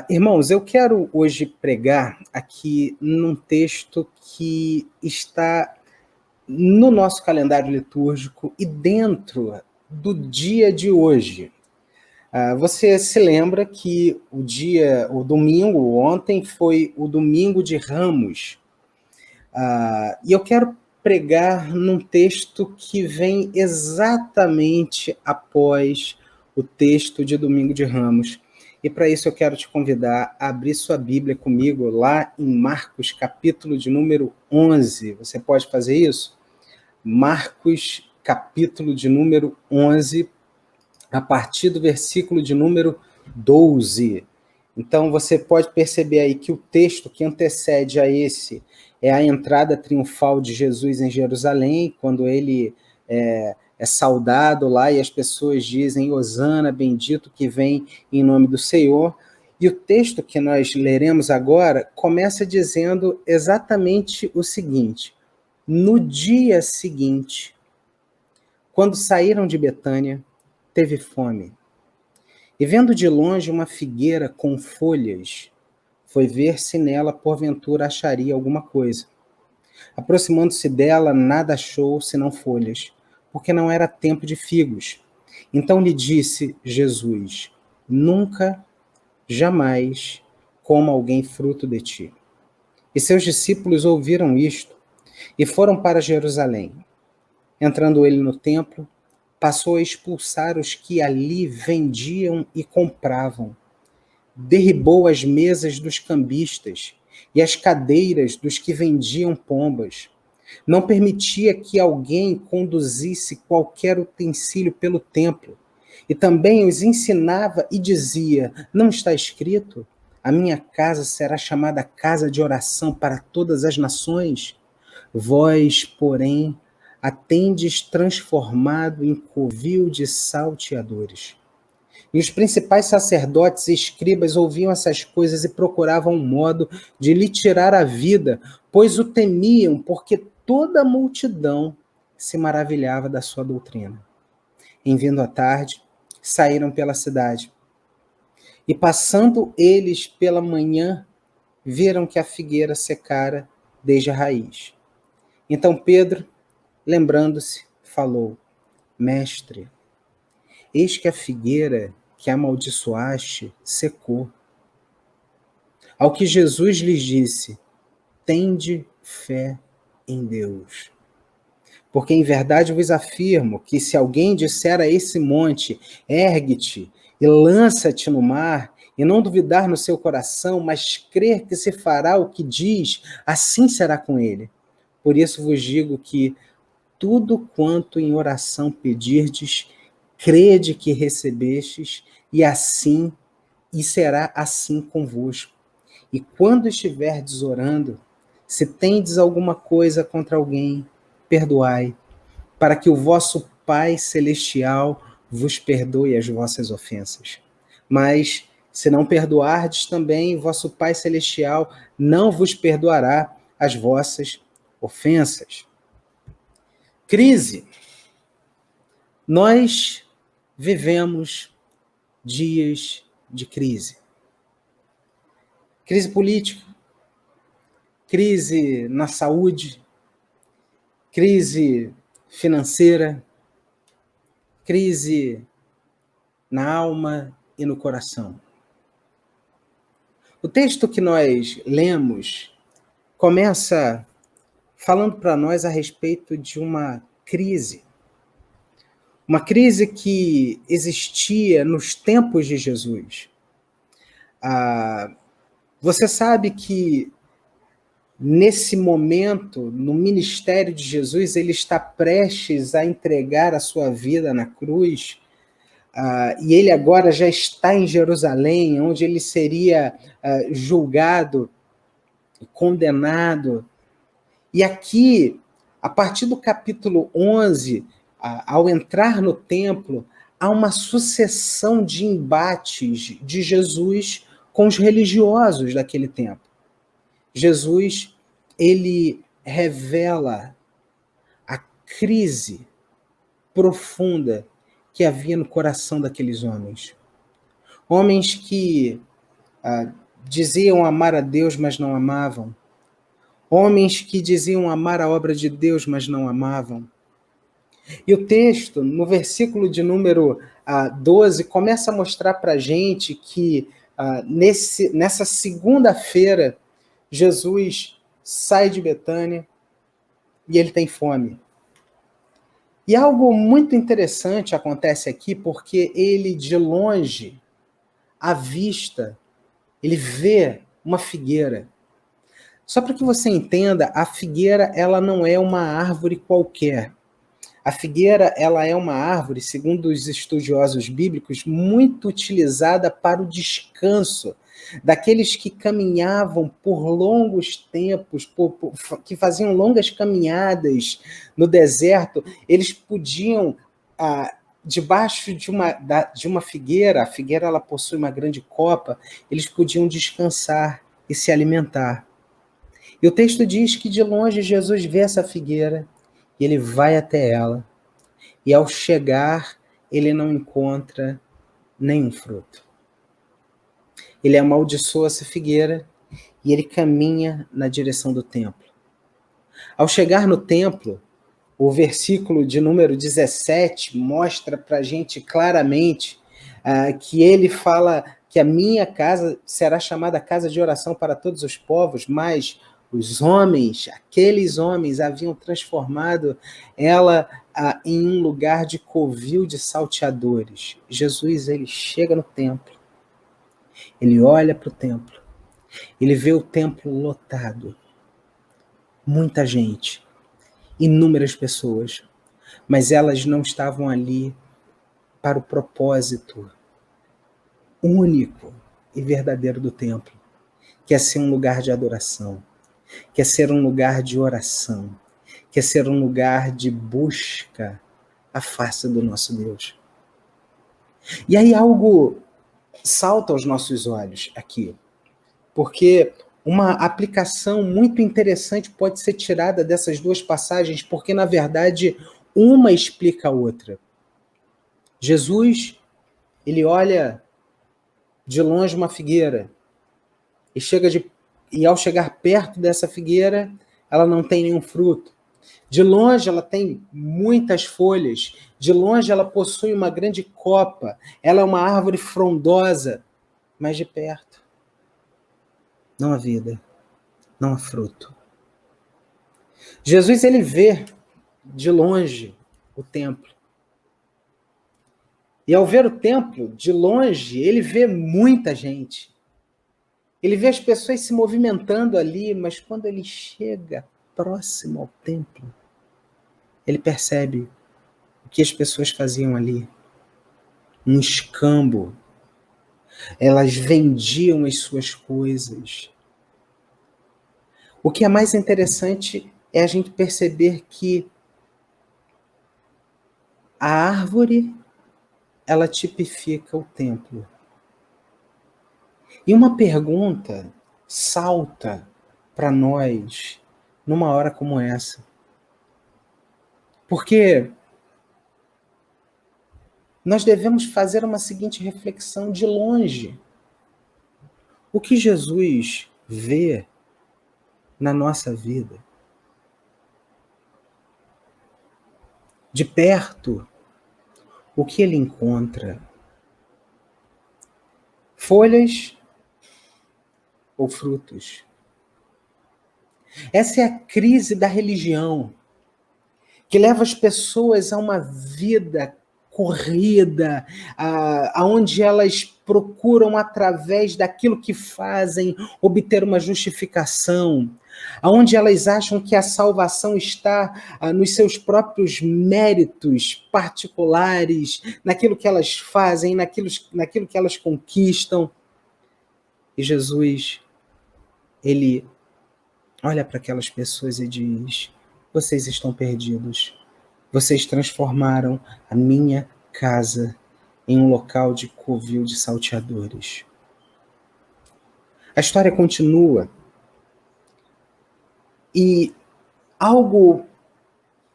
Irmãos, eu quero hoje pregar aqui num texto que está no nosso calendário litúrgico e dentro do dia de hoje. Você se lembra que o domingo, ontem, foi o domingo de Ramos. E eu quero pregar num texto que vem exatamente após o texto de Domingo de Ramos. E para isso eu quero te convidar a abrir sua Bíblia comigo lá em Marcos, capítulo de número 11. Você pode fazer isso? Marcos, capítulo de número 11, a partir do versículo de número 12. Então você pode perceber aí que o texto que antecede a esse é a entrada triunfal de Jesus em Jerusalém, quando ele é saudado lá e as pessoas dizem: Hosana, bendito que vem em nome do Senhor. E o texto que nós leremos agora começa dizendo exatamente o seguinte: no dia seguinte, quando saíram de Betânia, teve fome. E vendo de longe uma figueira com folhas, foi ver se nela porventura acharia alguma coisa. Aproximando-se dela, nada achou senão folhas, porque não era tempo de figos. Então lhe disse Jesus: nunca, jamais coma alguém fruto de ti. E seus discípulos ouviram isto e foram para Jerusalém. Entrando ele no templo, passou a expulsar os que ali vendiam e compravam. Derribou as mesas dos cambistas e as cadeiras dos que vendiam pombas. Não permitia que alguém conduzisse qualquer utensílio pelo templo. E também os ensinava e dizia: não está escrito? A minha casa será chamada casa de oração para todas as nações? Vós, porém, a tendes transformado em covil de salteadores. E os principais sacerdotes e escribas ouviam essas coisas e procuravam um modo de lhe tirar a vida, pois o temiam, porque toda a multidão se maravilhava da sua doutrina. Em vindo a tarde, saíram pela cidade. E passando eles pela manhã, viram que a figueira secara desde a raiz. Então Pedro, lembrando-se, falou: Mestre, eis que a figueira que amaldiçoaste secou. Ao que Jesus lhes disse: tende fé em Deus. Porque em verdade vos afirmo que se alguém disser a esse monte: ergue-te e lança-te no mar, e não duvidar no seu coração, mas crer que se fará o que diz, assim será com ele. Por isso vos digo que tudo quanto em oração pedirdes, crede que recebestes, e será assim convosco. E quando estiverdes orando, se tendes alguma coisa contra alguém, perdoai, para que o vosso Pai Celestial vos perdoe as vossas ofensas. Mas, se não perdoardes também, vosso Pai Celestial não vos perdoará as vossas ofensas. Crise. Nós vivemos dias de crise. Crise política, crise na saúde, crise financeira, crise na alma e no coração. O texto que nós lemos começa falando para nós a respeito de uma crise que existia nos tempos de Jesus. Você sabe que nesse momento, no ministério de Jesus, ele está prestes a entregar a sua vida na cruz, e ele agora já está em Jerusalém, onde ele seria julgado, condenado. E aqui, a partir do capítulo 11, ao entrar no templo, há uma sucessão de embates de Jesus com os religiosos daquele tempo. Jesus, ele revela a crise profunda que havia no coração daqueles homens. Homens que diziam amar a Deus, mas não amavam. Homens que diziam amar a obra de Deus, mas não amavam. E o texto, no versículo de número 12, começa a mostrar para a gente que nessa segunda-feira, Jesus sai de Betânia e ele tem fome. E algo muito interessante acontece aqui, porque ele, de longe, à vista, ele vê uma figueira. Só para que você entenda, a figueira ela não é uma árvore qualquer. A figueira ela é uma árvore, segundo os estudiosos bíblicos, muito utilizada para o descanso daqueles que caminhavam por longos tempos, que faziam longas caminhadas no deserto. Eles podiam, debaixo de uma figueira, a figueira ela possui uma grande copa, eles podiam descansar e se alimentar. E o texto diz que de longe Jesus vê essa figueira e ele vai até ela. E ao chegar, ele não encontra nenhum fruto. Ele amaldiçoa essa figueira e ele caminha na direção do templo. Ao chegar no templo, o versículo de número 17 mostra para a gente claramente que ele fala que a minha casa será chamada casa de oração para todos os povos, mas os homens, aqueles homens, haviam transformado ela em um lugar de covil de salteadores. Jesus, ele chega no templo, ele olha para o templo, ele vê o templo lotado, muita gente, inúmeras pessoas, mas elas não estavam ali para o propósito único e verdadeiro do templo, que é ser um lugar de adoração, que é ser um lugar de oração, que é ser um lugar de busca à face do nosso Deus. E aí algo salta aos nossos olhos aqui, porque uma aplicação muito interessante pode ser tirada dessas duas passagens, porque, na verdade, uma explica a outra. Jesus, ele olha de longe uma figueira e ao chegar perto dessa figueira, ela não tem nenhum fruto. De longe ela tem muitas folhas, de longe ela possui uma grande copa, ela é uma árvore frondosa, mas de perto não há vida, não há fruto. Jesus, ele vê de longe o templo. E ao ver o templo de longe, ele vê muita gente. Ele vê as pessoas se movimentando ali, mas quando ele chega próximo ao templo, ele percebe o que as pessoas faziam ali. Um escambo. Elas vendiam as suas coisas. O que é mais interessante é a gente perceber que a árvore, ela tipifica o templo. E uma pergunta salta para nós numa hora como essa. Porque nós devemos fazer uma seguinte reflexão de longe. O que Jesus vê na nossa vida? De perto, o que ele encontra? Folhas ou frutos? Essa é a crise da religião, que leva as pessoas a uma vida corrida, aonde elas procuram, através daquilo que fazem, obter uma justificação, aonde elas acham que a salvação está nos seus próprios méritos particulares, naquilo que elas fazem, naquilo que elas conquistam. E Jesus, ele olha para aquelas pessoas e diz: vocês estão perdidos. Vocês transformaram a minha casa em um local de covil de salteadores. A história continua. E algo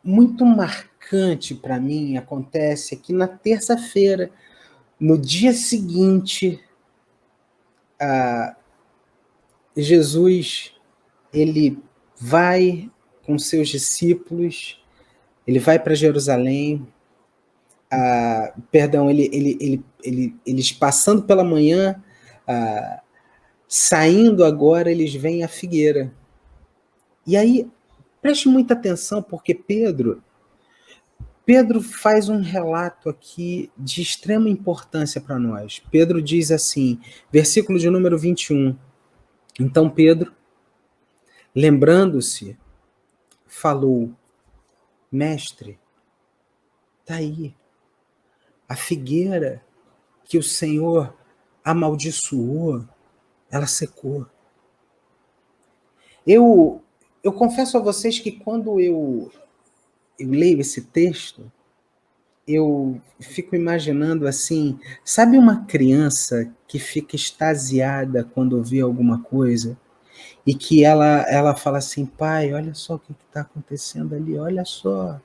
muito marcante para mim acontece que na terça-feira, no dia seguinte, Jesus, ele vai com seus discípulos, ele vai para Jerusalém, eles passando pela manhã, saindo agora, eles veem a figueira. E aí, preste muita atenção, porque Pedro faz um relato aqui de extrema importância para nós. Pedro diz assim, versículo de número 21. Então Pedro, lembrando-se, falou: Mestre, está aí, a figueira que o Senhor amaldiçoou, ela secou. Eu confesso a vocês que quando eu leio esse texto, eu fico imaginando assim, sabe uma criança que fica extasiada quando vê alguma coisa e que ela fala assim, pai, olha só o que está acontecendo ali, olha só.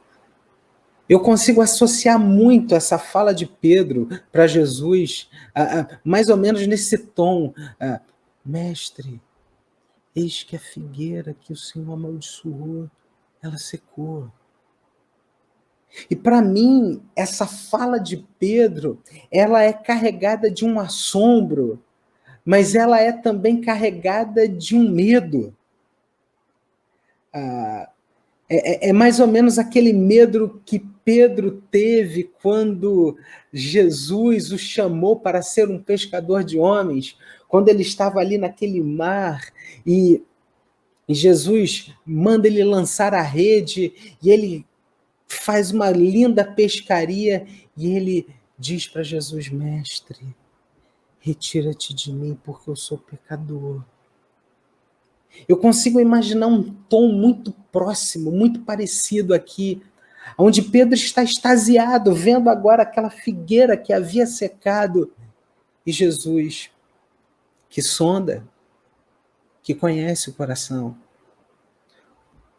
Eu consigo associar muito essa fala de Pedro para Jesus, mais ou menos nesse tom, mestre, eis que a figueira que o Senhor amaldiçoou, ela secou. E para mim, essa fala de Pedro, ela é carregada de um assombro, mas ela é também carregada de um medo. É mais ou menos aquele medo que Pedro teve quando Jesus o chamou para ser um pescador de homens, quando ele estava ali naquele mar e Jesus manda ele lançar a rede e ele faz uma linda pescaria e ele diz para Jesus, mestre, retira-te de mim porque eu sou pecador. Eu consigo imaginar um tom muito próximo, muito parecido aqui, onde Pedro está extasiado, vendo agora aquela figueira que havia secado, e Jesus, que sonda, que conhece o coração,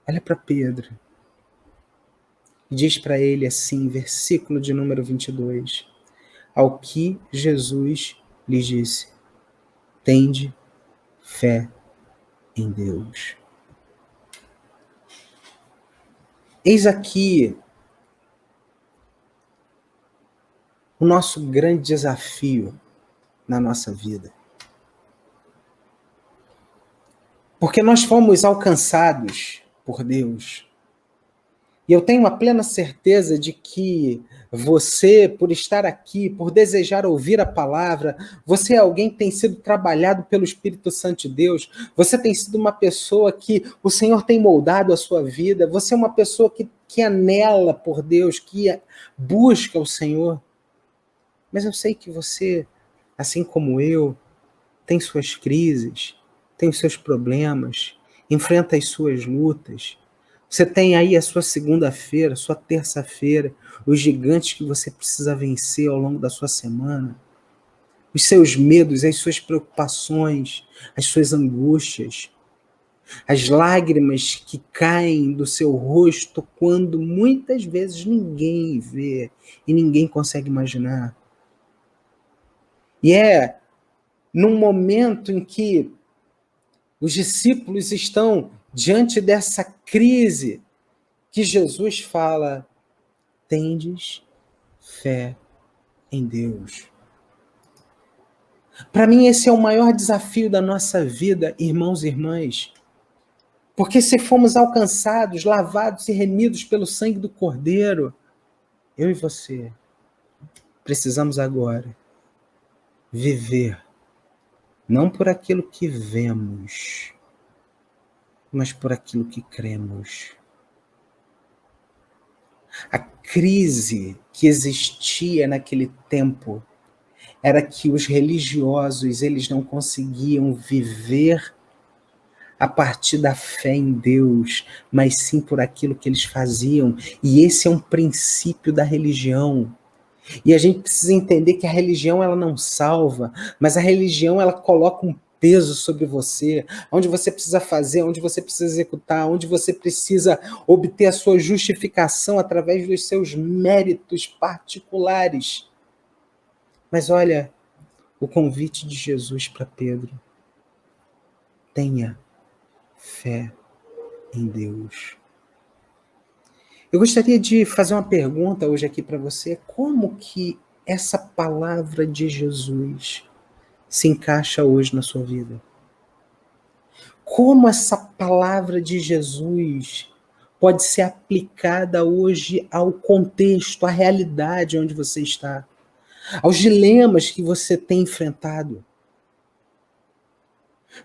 olha para Pedro e diz para ele assim, versículo de número 22, ao que Jesus lhe disse, tende fé em Deus. Eis aqui o nosso grande desafio na nossa vida. Porque nós fomos alcançados por Deus. E eu tenho uma plena certeza de que você, por estar aqui, por desejar ouvir a palavra, você é alguém que tem sido trabalhado pelo Espírito Santo de Deus, você tem sido uma pessoa que o Senhor tem moldado a sua vida, você é uma pessoa que anela por Deus, que busca o Senhor. Mas eu sei que você, assim como eu, tem suas crises, tem os seus problemas, enfrenta as suas lutas. Você tem aí a sua segunda-feira, a sua terça-feira, os gigantes que você precisa vencer ao longo da sua semana, os seus medos, as suas preocupações, as suas angústias, as lágrimas que caem do seu rosto quando muitas vezes ninguém vê e ninguém consegue imaginar. E é num momento em que os discípulos estão diante dessa crise que Jesus fala, tendes fé em Deus. Para mim esse é o maior desafio da nossa vida, irmãos e irmãs. Porque se fomos alcançados, lavados e remidos pelo sangue do Cordeiro, eu e você precisamos agora viver não por aquilo que vemos, mas por aquilo que cremos. A crise que existia naquele tempo era que os religiosos, eles não conseguiam viver a partir da fé em Deus, mas sim por aquilo que eles faziam. E esse é um princípio da religião. E a gente precisa entender que a religião ela não salva, mas a religião ela coloca um peso sobre você, onde você precisa fazer, onde você precisa executar, onde você precisa obter a sua justificação através dos seus méritos particulares. Mas olha, o convite de Jesus para Pedro: tenha fé em Deus. Eu gostaria de fazer uma pergunta hoje aqui para você: como que essa palavra de Jesus se encaixa hoje na sua vida? Como essa palavra de Jesus pode ser aplicada hoje ao contexto, à realidade onde você está, aos dilemas que você tem enfrentado?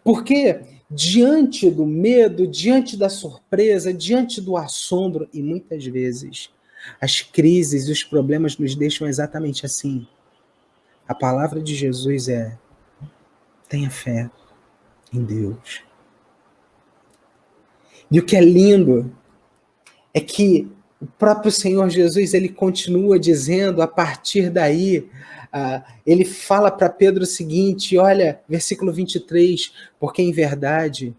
Porque diante do medo, diante da surpresa, diante do assombro, e muitas vezes as crises e os problemas nos deixam exatamente assim. A palavra de Jesus é: tenha fé em Deus. E o que é lindo é que o próprio Senhor Jesus, ele continua dizendo, a partir daí, ele fala para Pedro o seguinte, olha, versículo 23, porque em verdade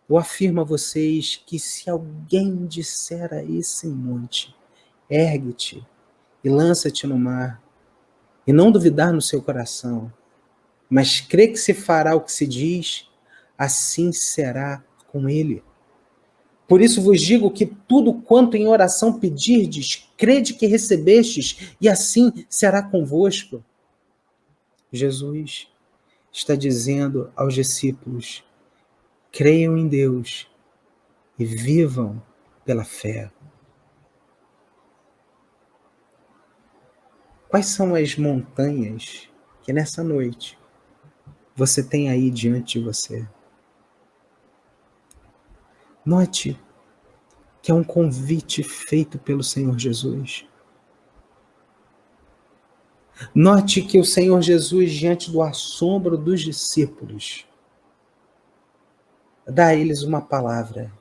eu afirmo a vocês que se alguém disser a esse monte, ergue-te e lança-te no mar, e não duvidar no seu coração, mas crê que se fará o que se diz, assim será com ele. Por isso vos digo que tudo quanto em oração pedirdes, crede que recebestes, e assim será convosco. Jesus está dizendo aos discípulos: creiam em Deus e vivam pela fé. Quais são as montanhas que nessa noite você tem aí diante de você? Note que é um convite feito pelo Senhor Jesus. Note que o Senhor Jesus, diante do assombro dos discípulos, dá a eles uma palavra.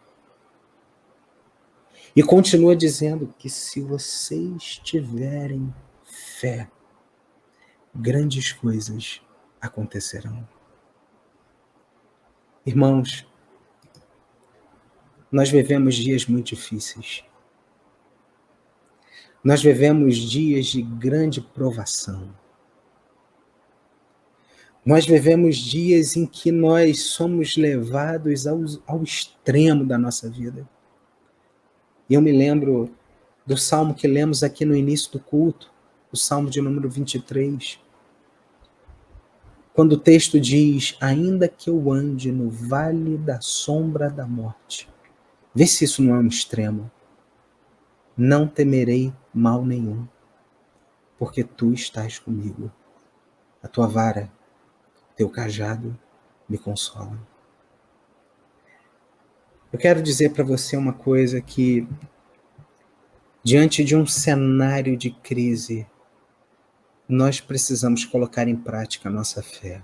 E continua dizendo que se vocês tiverem fé, grandes coisas acontecerão. Irmãos, nós vivemos dias muito difíceis. Nós vivemos dias de grande provação. Nós vivemos dias em que nós somos levados ao extremo da nossa vida. E eu me lembro do salmo que lemos aqui no início do culto, o salmo de número 23, quando o texto diz: ainda que eu ande no vale da sombra da morte. Vê se isso não é um extremo. Não temerei mal nenhum, porque tu estás comigo. A tua vara, teu cajado me consolam. Eu quero dizer para você uma coisa, que diante de um cenário de crise, nós precisamos colocar em prática a nossa fé.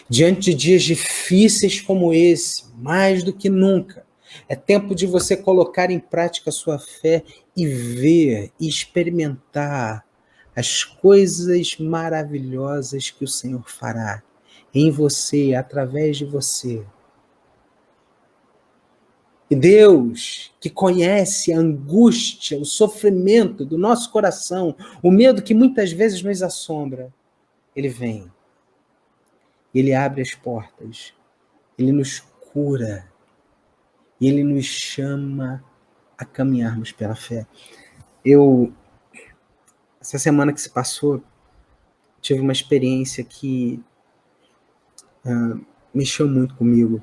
Diante de dias difíceis como esse, mais do que nunca, é tempo de você colocar em prática a sua fé e ver e experimentar as coisas maravilhosas que o Senhor fará em você, através de você. E Deus, que conhece a angústia, o sofrimento do nosso coração, o medo que muitas vezes nos assombra, Ele vem. Ele abre as portas. Ele nos cura. E Ele nos chama a caminharmos pela fé. Essa semana que se passou, tive uma experiência que mexeu muito comigo.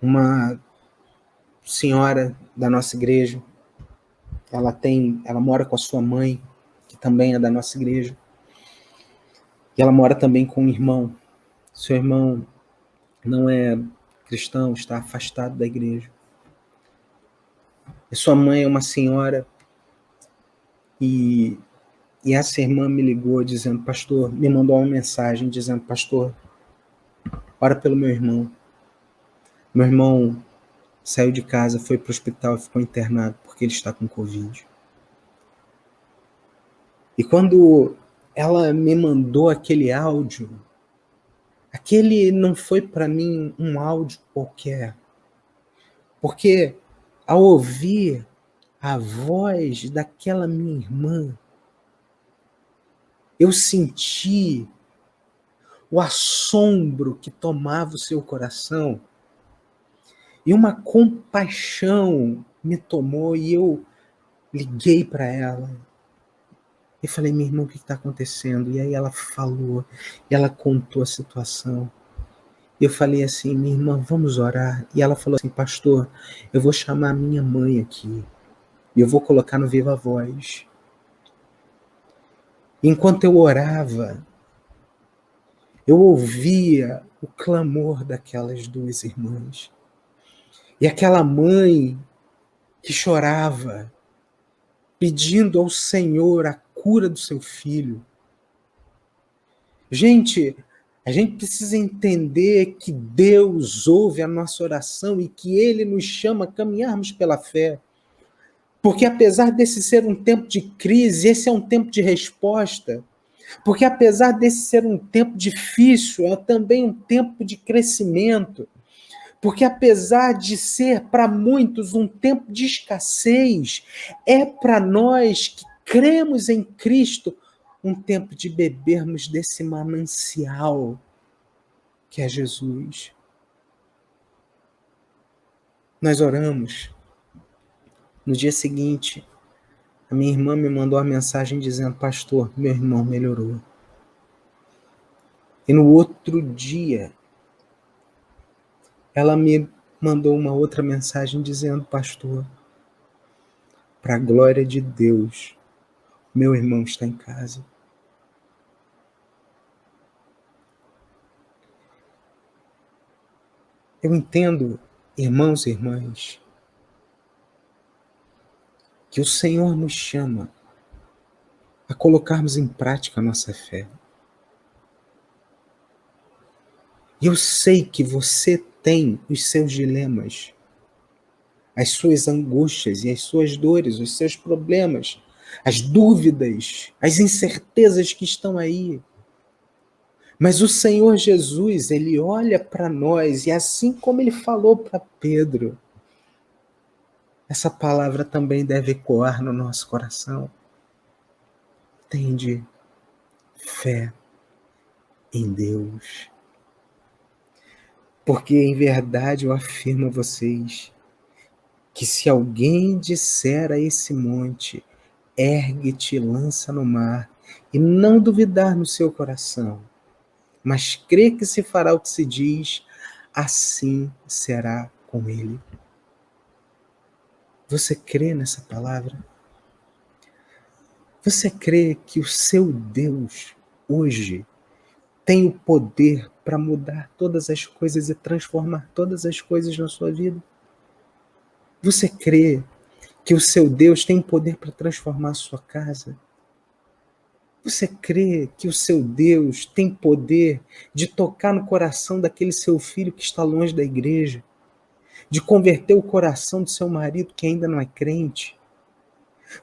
Uma senhora da nossa igreja, ela mora com a sua mãe, que também é da nossa igreja, e ela mora também com um irmão. Seu irmão não é cristão, está afastado da igreja. E sua mãe é uma senhora, e essa irmã me ligou dizendo: pastor, me mandou uma mensagem dizendo: pastor, ora pelo meu irmão. Meu irmão saiu de casa, foi para o hospital e ficou internado porque ele está com Covid. E quando ela me mandou aquele áudio, aquele não foi para mim um áudio qualquer, porque ao ouvir a voz daquela minha irmã, eu senti o assombro que tomava o seu coração, e uma compaixão me tomou, e eu liguei para ela e falei: minha irmã, o que está acontecendo? E aí ela falou, e ela contou a situação. E eu falei assim: minha irmã, vamos orar. E ela falou assim: pastor, eu vou chamar a minha mãe aqui, e eu vou colocar no Viva Voz. Enquanto eu orava, eu ouvia o clamor daquelas duas irmãs. E aquela mãe que chorava, pedindo ao Senhor a cura do seu filho. Gente, a gente precisa entender que Deus ouve a nossa oração e que Ele nos chama a caminharmos pela fé. Porque apesar desse ser um tempo de crise, esse é um tempo de resposta. Porque apesar desse ser um tempo difícil, é também um tempo de crescimento. Porque apesar de ser para muitos um tempo de escassez, é para nós que cremos em Cristo um tempo de bebermos desse manancial que é Jesus. Nós oramos. No dia seguinte, a minha irmã me mandou uma mensagem dizendo: pastor, meu irmão melhorou. E no outro dia, ela me mandou uma outra mensagem dizendo: pastor, para a glória de Deus, meu irmão está em casa. Eu entendo, irmãos e irmãs, que o Senhor nos chama a colocarmos em prática a nossa fé. E eu sei que você tem os seus dilemas, as suas angústias e as suas dores, os seus problemas, as dúvidas, as incertezas que estão aí. Mas o Senhor Jesus, Ele olha para nós, e assim como Ele falou para Pedro, essa palavra também deve ecoar no nosso coração. Tende fé em Deus. Porque em verdade eu afirmo a vocês que se alguém disser a esse monte, ergue-te e lança no mar, e não duvidar no seu coração, mas crê que se fará o que se diz, assim será com ele. Você crê nessa palavra? Você crê que o seu Deus hoje tem o poder para mudar todas as coisas e transformar todas as coisas na sua vida? Você crê que o seu Deus tem poder para transformar a sua casa? Você crê que o seu Deus tem poder de tocar no coração daquele seu filho que está longe da igreja? De converter o coração do seu marido que ainda não é crente?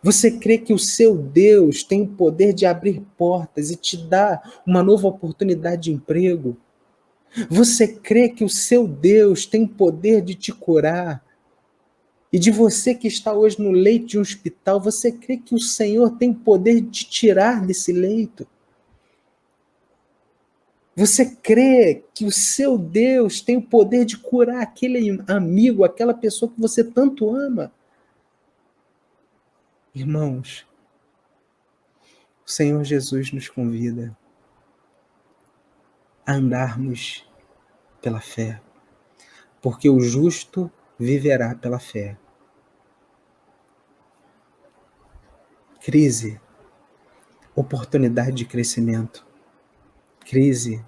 Você crê que o seu Deus tem o poder de abrir portas e te dar uma nova oportunidade de emprego? Você crê que o seu Deus tem o poder de te curar? E de você que está hoje no leito de um hospital, você crê que o Senhor tem o poder de te tirar desse leito? Você crê que o seu Deus tem o poder de curar aquele amigo, aquela pessoa que você tanto ama? Irmãos, o Senhor Jesus nos convida a andarmos pela fé, porque o justo viverá pela fé. Crise, oportunidade de crescimento. Crise,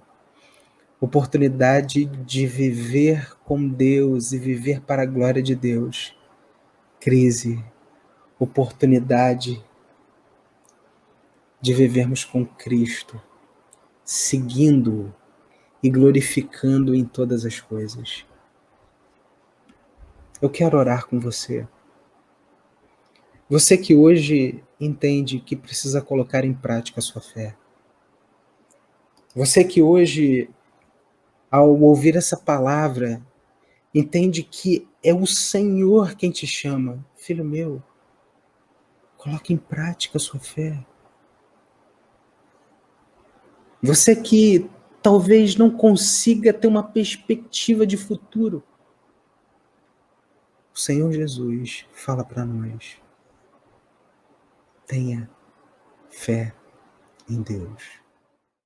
oportunidade de viver com Deus e viver para a glória de Deus. Crise, oportunidade de vivermos com Cristo, seguindo-o e glorificando-o em todas as coisas. Eu quero orar com você. Você que hoje entende que precisa colocar em prática a sua fé. Você que hoje, ao ouvir essa palavra, entende que é o Senhor quem te chama. Filho meu, coloque em prática a sua fé. Você que talvez não consiga ter uma perspectiva de futuro. O Senhor Jesus fala para nós: tenha fé em Deus.